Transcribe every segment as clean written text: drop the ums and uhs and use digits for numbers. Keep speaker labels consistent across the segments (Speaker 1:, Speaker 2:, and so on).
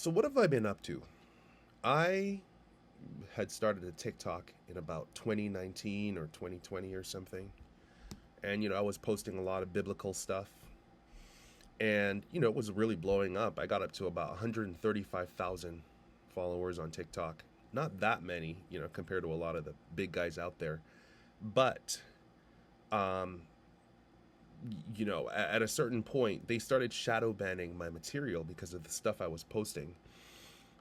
Speaker 1: So what have I been up to? I had started a TikTok in about 2019 or 2020 or something. And I was posting a lot of biblical stuff. And it was really blowing up. I got up to about 135,000 followers on TikTok. Not that many, compared to a lot of the big guys out there. But um at a certain point, they started shadow banning my material because of the stuff I was posting.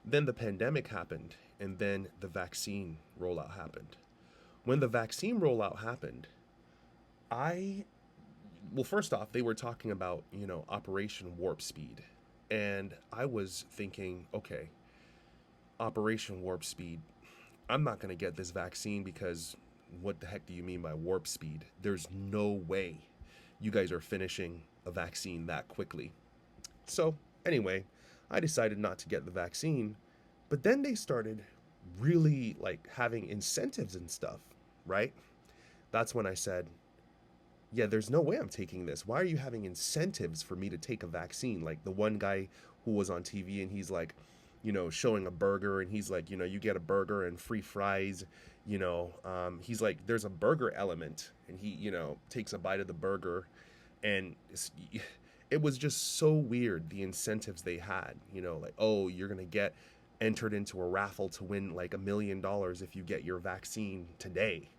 Speaker 1: Then the pandemic happened, and then the vaccine rollout happened. When the vaccine rollout happened, I, well, first off, they were talking about, Operation Warp Speed. And I was thinking, okay, Operation Warp Speed, I'm not going to get this vaccine because what the heck do you mean by warp speed? There's no way you guys are finishing a vaccine that quickly. So, anyway, I decided not to get the vaccine, but then they started really like having incentives and stuff, right? That's when I said, yeah, there's no way I'm taking this. Why are you having incentives for me to take a vaccine? Like the one guy who was on TV and he's like, showing a burger and he's like, you get a burger and free fries. He's like, there's a burger element and he, takes a bite of the burger and it was just so weird the incentives they had, like, oh, you're going to get entered into a raffle to win like $1 million if you get your vaccine today.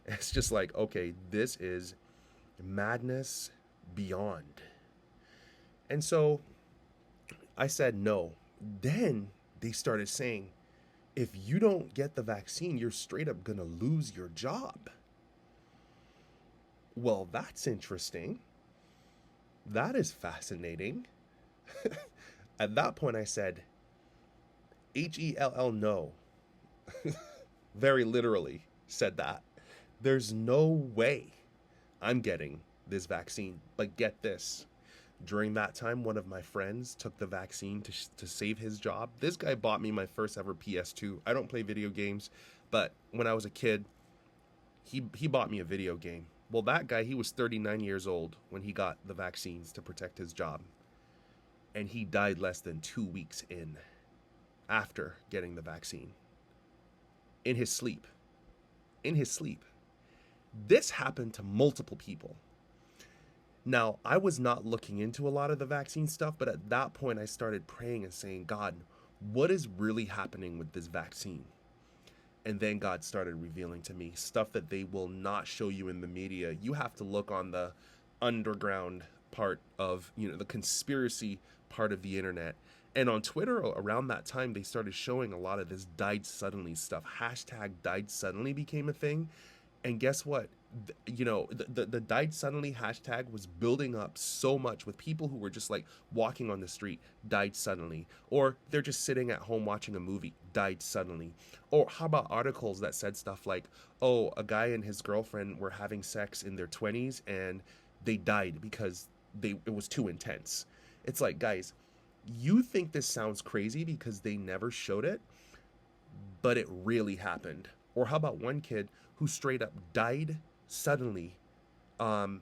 Speaker 1: It's just like, okay, this is madness beyond. And so I said no. Then they started saying, if you don't get the vaccine, you're straight up gonna lose your job. Well, that's interesting. That is fascinating. At that point, I said, HELL no. Very literally said that. There's no way I'm getting this vaccine. But get this. During that time, one of my friends took the vaccine to save his job. This guy bought me my first ever PS2. I don't play video games, but when I was a kid, he bought me a video game. Well, that guy, he was 39 years old when he got the vaccines to protect his job. And he died less than 2 weeks in after getting the vaccine. In his sleep. In his sleep. This happened to multiple people. Now, I was not looking into a lot of the vaccine stuff, but at that point I started praying and saying, God, what is really happening with this vaccine? And then God started revealing to me stuff that they will not show you in the media. You have to look on the underground part of, the conspiracy part of the internet. And on Twitter around that time, they started showing a lot of this died suddenly stuff. Hashtag died suddenly became a thing. And guess what? The died suddenly hashtag was building up so much with people who were just like walking on the street, died suddenly. Or they're just sitting at home watching a movie, died suddenly. Or how about articles that said stuff like, oh, a guy and his girlfriend were having sex in their 20s and they died because it was too intense. It's like, guys, you think this sounds crazy because they never showed it, but it really happened. Or how about one kid who straight up died suddenly and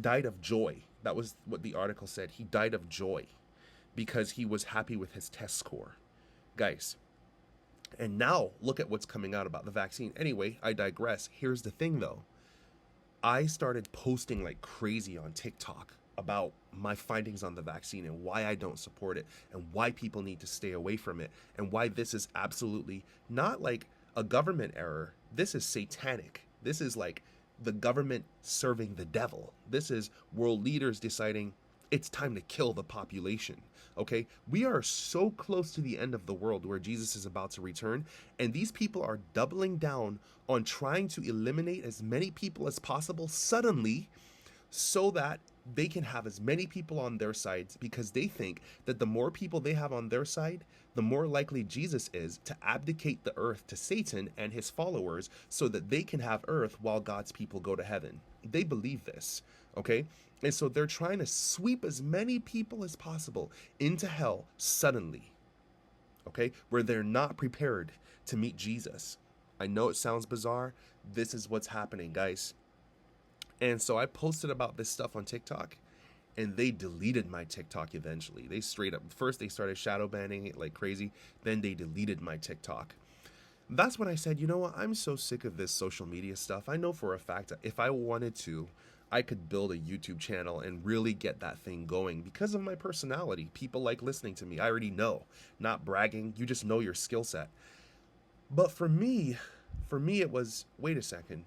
Speaker 1: died of joy. That was what the article said. He died of joy because he was happy with his test score. Guys, and now look at what's coming out about the vaccine. Anyway, I digress. Here's the thing though. I started posting like crazy on TikTok about my findings on the vaccine and why I don't support it and why people need to stay away from it and why this is absolutely not like a government error. This is satanic. This is like the government serving the devil. This is world leaders deciding it's time to kill the population. Okay? We are so close to the end of the world where Jesus is about to return, and these people are doubling down on trying to eliminate as many people as possible suddenly so that they can have as many people on their sides, because they think that the more people they have on their side, the more likely Jesus is to abdicate the earth to Satan and his followers so that they can have earth while God's people go to heaven. They believe this, okay? And so they're trying to sweep as many people as possible into hell suddenly, okay? Where they're not prepared to meet Jesus. I know it sounds bizarre. This is what's happening, guys. And so I posted about this stuff on TikTok, and they deleted my TikTok eventually. They straight up, first they started shadow banning it like crazy, then they deleted my TikTok. That's when I said, you know what, I'm so sick of this social media stuff. I know for a fact that if I wanted to, I could build a YouTube channel and really get that thing going because of my personality. People like listening to me. I already know. Not bragging, you just know your skill set. But for me it was, wait a second.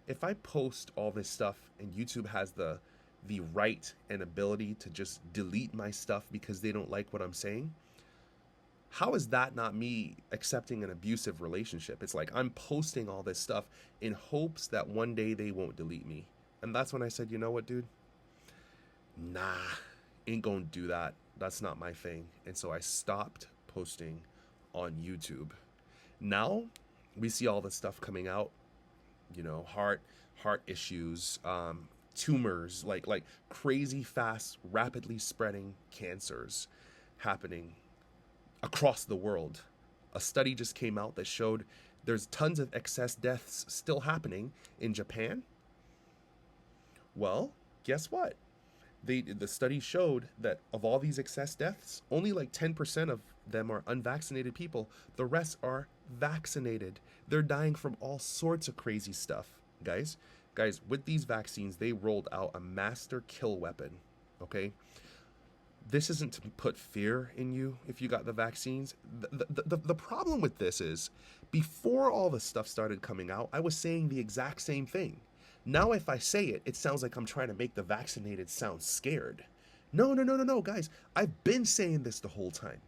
Speaker 1: If I post all this stuff and YouTube has the right and ability to just delete my stuff because they don't like what I'm saying, how is that not me accepting an abusive relationship? It's like I'm posting all this stuff in hopes that one day they won't delete me. And that's when I said, you know what, dude? Nah, ain't gonna do that. That's not my thing. And so I stopped posting on YouTube. Now we see all this stuff coming out, you know, heart issues, tumors, like crazy fast, rapidly spreading cancers happening across the world. A study just came out that showed there's tons of excess deaths still happening in Japan. Well, guess what? The study showed that of all these excess deaths, only like 10% of them are unvaccinated people. The rest are vaccinated. They're dying from all sorts of crazy stuff, guys. Guys, with these vaccines, they rolled out a master kill weapon, okay? This isn't to put fear in you if you got the vaccines. The problem with this is, before all the stuff started coming out, I was saying the exact same thing. Now if I say it, it sounds like I'm trying to make the vaccinated sound scared. No, guys. I've been saying this the whole time.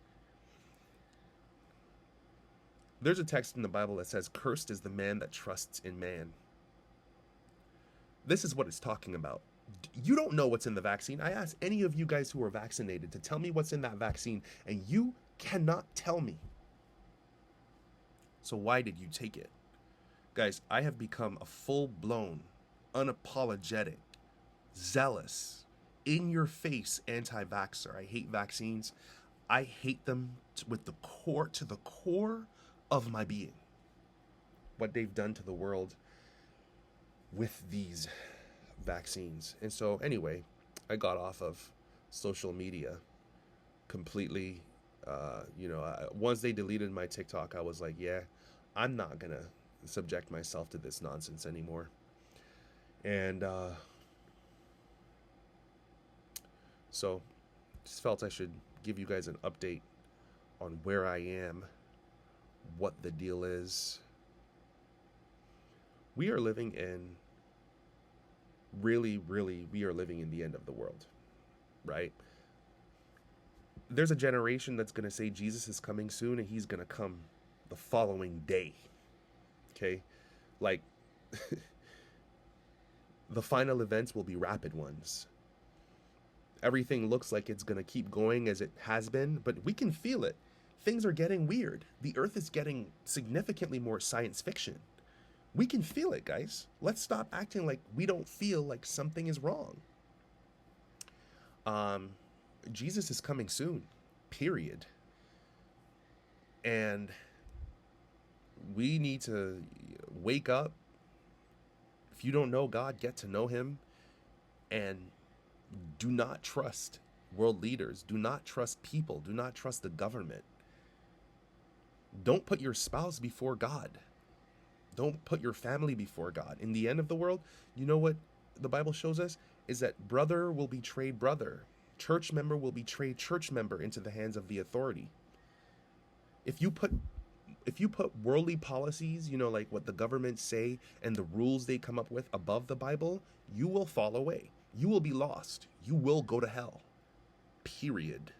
Speaker 1: There's a text in the Bible that says, cursed is the man that trusts in man. This is what it's talking about. You don't know what's in the vaccine. I asked any of you guys who are vaccinated to tell me what's in that vaccine, and you cannot tell me. So why did you take it? Guys, I have become a full-blown, unapologetic, zealous, in-your-face anti-vaxxer. I hate vaccines. I hate them with the core, to the core of my being. What they've done to the world with these vaccines. And so anyway, I got off of social media completely. Once they deleted my TikTok, I was like, yeah, I'm not gonna subject myself to this nonsense anymore. And so just felt I should give you guys an update on where I am, what the deal is. We are living in we are living in the end of the world, right? There's a generation that's going to say Jesus is coming soon and he's going to come the following day. Okay? Like, the final events will be rapid ones. Everything looks like it's going to keep going as it has been, but we can feel it. Things are getting weird. The earth is getting significantly more science fiction. We can feel it, guys. Let's stop acting like we don't feel like something is wrong. Jesus is coming soon, period. And we need to wake up. If you don't know God, get to know him. And do not trust world leaders. Do not trust people. Do not trust the government. Don't put your spouse before God. Don't put your family before God. In the end of the world, you know what the Bible shows us? Is that brother will betray brother. Church member will betray church member into the hands of the authority. If you put worldly policies, like what the government say and the rules they come up with above the Bible, you will fall away. You will be lost. You will go to hell. Period.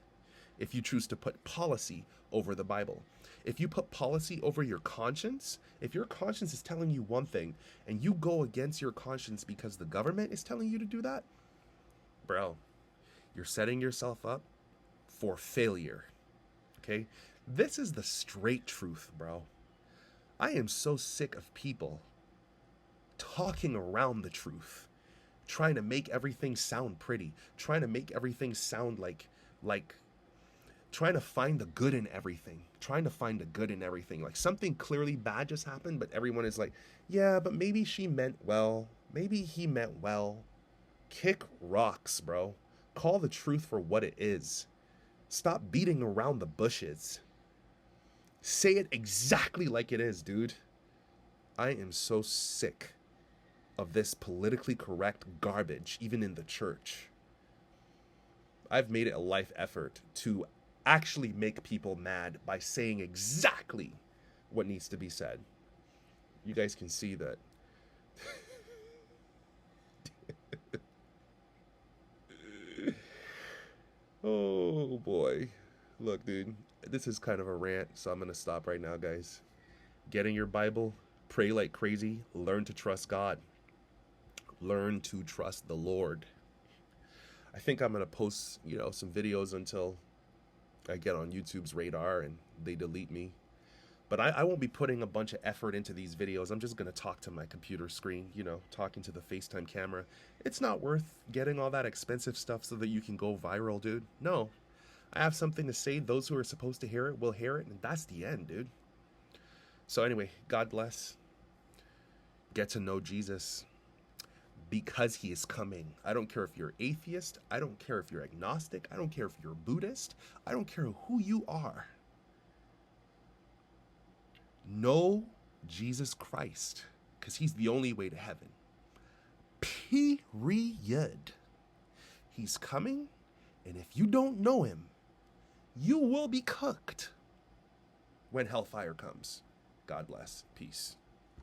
Speaker 1: If you choose to put policy over the Bible. If you put policy over your conscience, if your conscience is telling you one thing and you go against your conscience because the government is telling you to do that, bro, you're setting yourself up for failure. Okay? This is the straight truth, bro. I am so sick of people talking around the truth, trying to make everything sound pretty, trying to make everything sound like trying to find the good in everything, like something clearly bad just happened, but everyone is like, yeah, but maybe she meant well, maybe he meant well. Kick rocks, bro. Call the truth for what it is. Stop beating around the bushes. Say it exactly like it is, dude. I am so sick of this politically correct garbage, even in the church. I've made it a life effort to actually make people mad by saying exactly what needs to be said. You guys can see that. Oh boy. Look, dude, this is kind of a rant, so I'm going to stop right now, guys. Get in your Bible, pray like crazy, learn to trust God, learn to trust the Lord. I think I'm going to post, some videos until I get on YouTube's radar and they delete me. But I won't be putting a bunch of effort into these videos. I'm just going to talk to my computer screen, talking to the FaceTime camera. It's not worth getting all that expensive stuff so that you can go viral, dude. No. I have something to say. Those who are supposed to hear it will hear it. And that's the end, dude. So anyway, God bless. Get to know Jesus because he is coming. I don't care if you're atheist. I don't care if you're agnostic. I don't care if you're Buddhist. I don't care who you are. Know Jesus Christ, because he's the only way to heaven. Period. He's coming, and if you don't know him, you will be cooked when hellfire comes. God bless. Peace.